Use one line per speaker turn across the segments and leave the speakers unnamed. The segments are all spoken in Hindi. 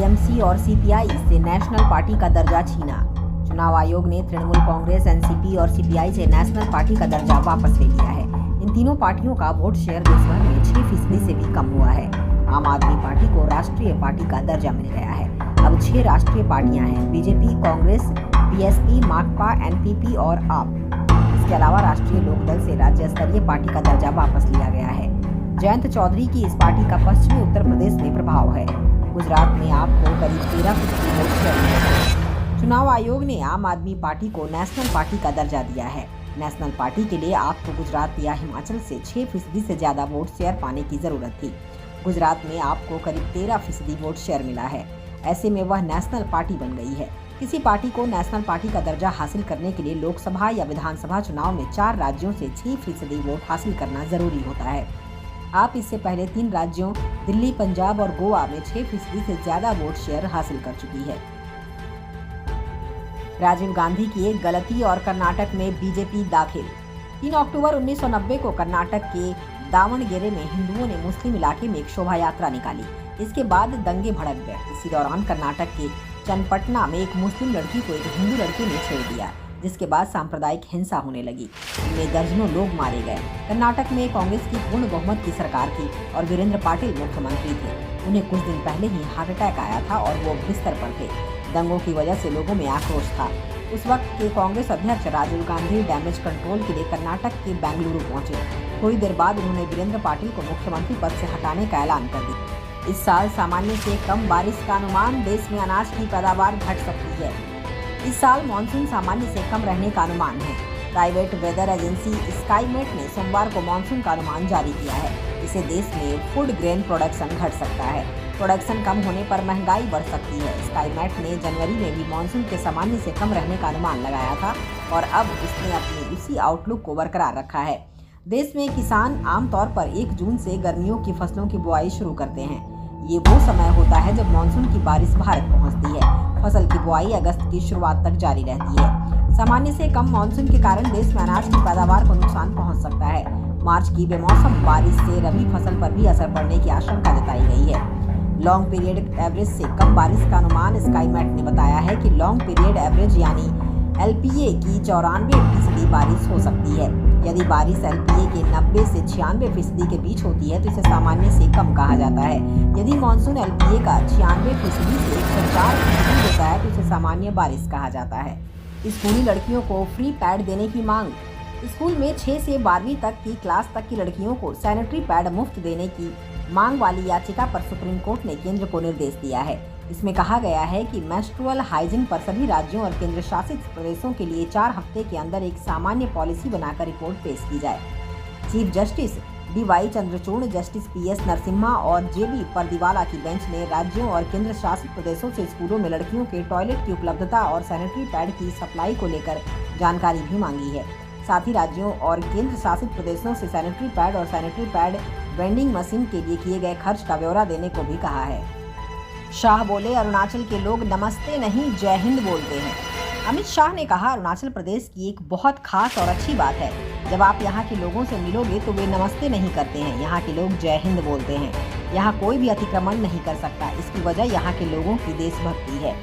टीएमसी और सीपीआई से नेशनल पार्टी का दर्जा छीना। चुनाव आयोग ने तृणमूल कांग्रेस, एनसीपी और सीपीआई से नेशनल पार्टी का दर्जा वापस ले लिया है। इन तीनों पार्टियों का वोट शेयर देश भर में 6% से भी कम हुआ है। आम आदमी पार्टी को राष्ट्रीय पार्टी का दर्जा मिल गया है। अब 6 राष्ट्रीय पार्टियां हैं: बीजेपी, कांग्रेस, बीएसपी, माकपा, एनपीपी और आप। इसके अलावा राष्ट्रीय लोकदल से राज्य स्तरीय पार्टी का दर्जा वापस लिया गया है। जयंत चौधरी की इस पार्टी का पश्चिमी उत्तर प्रदेश में प्रभाव है। गुजरात में आपको करीब 13% वोट शेयर मिला है। चुनाव आयोग ने आम आदमी पार्टी को नेशनल पार्टी का दर्जा दिया है। नेशनल पार्टी के लिए आपको गुजरात या हिमाचल से 6% से ज्यादा वोट शेयर पाने की जरूरत थी। गुजरात में आपको करीब 13% वोट शेयर मिला है। ऐसे में वह नेशनल पार्टी बन गई है। किसी पार्टी को नेशनल पार्टी का दर्जा हासिल करने के लिए लोकसभा या विधानसभा चुनाव में 4 राज्यों से 6% वोट हासिल करना जरूरी होता है। आप इससे पहले 3 राज्यों दिल्ली, पंजाब और गोवा में 6% से ज्यादा वोट शेयर हासिल कर चुकी है। राजीव गांधी की एक गलती और कर्नाटक में बीजेपी दाखिल। 3 अक्टूबर 1990 को कर्नाटक के दावणगेरे में हिंदुओं ने मुस्लिम इलाके में एक शोभा यात्रा निकाली। इसके बाद दंगे भड़क गए। इसी दौरान कर्नाटक के चन्नपटना में एक मुस्लिम लड़की को एक हिंदू लड़के ने छेड़ दिया, जिसके बाद सांप्रदायिक हिंसा होने लगी। इनमें दर्जनों लोग मारे गए। कर्नाटक में कांग्रेस की पूर्ण बहुमत की सरकार थी और वीरेंद्र पाटिल मुख्यमंत्री थे। उन्हें कुछ दिन पहले ही हार्ट अटैक आया था और वो बिस्तर पर थे। दंगों की वजह से लोगों में आक्रोश था। उस वक्त के कांग्रेस अध्यक्ष राजीव गांधी डैमेज कंट्रोल के लिए कर्नाटक के बेंगलुरु पहुंचे। थोड़ी देर बाद उन्होंने वीरेंद्र पाटिल को मुख्यमंत्री पद से हटाने का ऐलान कर दिया। इस साल सामान्य से कम बारिश का अनुमान, देश में अनाज की पैदावार घट सकती है। इस साल मानसून सामान्य से कम रहने का अनुमान है। प्राइवेट वेदर एजेंसी स्काईमेट ने सोमवार को मानसून का अनुमान जारी किया है। इससे देश में फूड ग्रेन प्रोडक्शन घट सकता है। प्रोडक्शन कम होने पर महंगाई बढ़ सकती है। स्काईमेट ने जनवरी में भी मानसून के सामान्य से कम रहने का अनुमान लगाया था और अब इसने अपनी उसी आउटलुक को बरकरार रखा है। देश में किसान आमतौर पर 1 जून से गर्मियों की फसलों की बुआई शुरू करते हैं। ये वो समय होता है जब मानसून की बारिश भारत पहुंचती है। फसल की बुआई अगस्त की शुरुआत तक जारी रहती है। सामान्य से कम मानसून के कारण देश में अनाज की पैदावार को नुकसान पहुंच सकता है। मार्च की बेमौसम बारिश से रबी फसल पर भी असर पड़ने की आशंका जताई गई है। लॉन्ग पीरियड एवरेज से कम बारिश का अनुमान स्काईमेट ने बताया है कि लॉन्ग पीरियड एवरेज यानी एलपीए की 94% बारिश हो सकती है। यदि बारिश एलपीए के 90 से 96% के बीच होती है तो इसे सामान्य से कम कहा जाता है। यदि मानसून एलपीए का 96% से 104% होता है तो इसे सामान्य बारिश कहा जाता है। स्कूली लड़कियों को फ्री पैड देने की मांग। स्कूल में 6 से 12वीं तक की क्लास तक की लड़कियों को सैनिटरी पैड मुफ्त देने की मांग वाली याचिका पर सुप्रीम कोर्ट ने केंद्र को निर्देश दिया है। इसमें कहा गया है कि मेंस्ट्रुअल हाइजीन पर सभी राज्यों और केंद्र शासित प्रदेशों के लिए 4 हफ्ते के अंदर एक सामान्य पॉलिसी बनाकर रिपोर्ट पेश की जाए। Chief justice DY Chandrachud, justice PS Narasimha और JB परदीवाला की बेंच ने राज्यों और केंद्र शासित प्रदेशों से स्कूलों में लड़कियों के टॉयलेट की उपलब्धता और सैनिटरी पैड की सप्लाई को लेकर जानकारी भी मांगी है। साथ ही राज्यों और केंद्र शासित प्रदेशों से सैनिटरी पैड और सैनिटरी पैड वेंडिंग मशीन के लिए किए गए खर्च का ब्यौरा देने को भी कहा है। शाह बोले, अरुणाचल के लोग नमस्ते नहीं जय हिंद बोलते हैं। अमित शाह ने कहा, अरुणाचल प्रदेश की एक बहुत खास और अच्छी बात है। जब आप यहाँ के लोगों से मिलोगे तो वे नमस्ते नहीं करते हैं। यहाँ के लोग जय हिंद बोलते हैं। यहाँ कोई भी अतिक्रमण नहीं कर सकता। इसकी वजह यहाँ के लोगों की देशभक्ति है।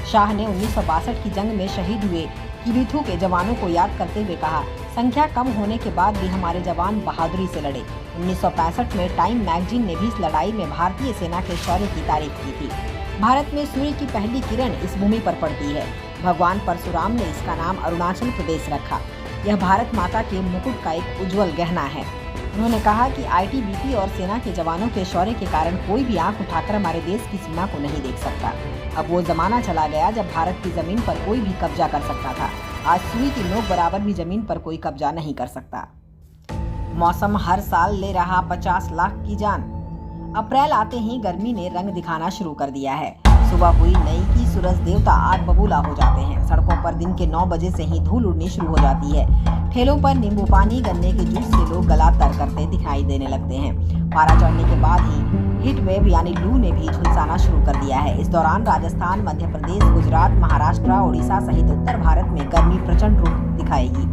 शाह ने 1962 की जंग में शहीद हुए किबिथु के जवानों को याद करते हुए कहा, संख्या कम होने के बाद भी हमारे जवान बहादुरी से लड़े। 1965 में टाइम मैगजीन ने भी इस लड़ाई में भारतीय सेना के शौर्य की तारीफ की थी। भारत में सूर्य की पहली किरण इस भूमि पर पड़ती है। भगवान परशुराम ने इसका नाम अरुणाचल प्रदेश रखा। यह भारत माता के मुकुट का एक उज्जवल गहना है। उन्होंने कहा कि ITBP और सेना के जवानों के शौर्य के कारण कोई भी आंख उठाकर हमारे देश की सीमा को नहीं देख सकता। अब वो जमाना चला गया जब भारत की जमीन पर कोई भी कब्जा कर सकता था। आज सुई की नोक बराबर भी जमीन पर कोई कब्जा नहीं कर सकता। मौसम हर साल ले रहा 50 लाख की जान। अप्रैल आते ही गर्मी ने रंग दिखाना शुरू कर दिया है। सुबह हुई नई की सूरज देवता आग बबूला हो जाते हैं। सड़कों पर दिन के 9 बजे से ही धूल उड़नी शुरू हो जाती है। ठेलों पर नींबू पानी, गन्ने के जूस से लोग गला तर करते दिखाई देने लगते हैं। पारा चढ़ने के बाद ही हीट वेव यानी लू ने भी झुलसाना शुरू कर दिया है। इस दौरान राजस्थान, मध्य प्रदेश, गुजरात, महाराष्ट्र, उड़ीसा सहित उत्तर भारत में गर्मी प्रचंड रूप दिखाएगी।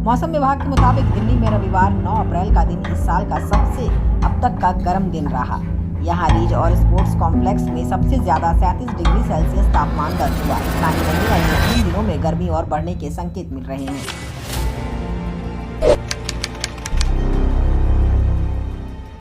मौसम विभाग के मुताबिक दिल्ली में रविवार 9 अप्रैल का दिन इस साल का सबसे अब तक का गर्म दिन रहा। यहाँ रिज और स्पोर्ट्स कॉम्प्लेक्स में सबसे ज्यादा 37 डिग्री सेल्सियस तापमान दर्ज हुआ। इतना ही नहीं, अगले 3 दिनों में गर्मी और बढ़ने के संकेत मिल रहे हैं।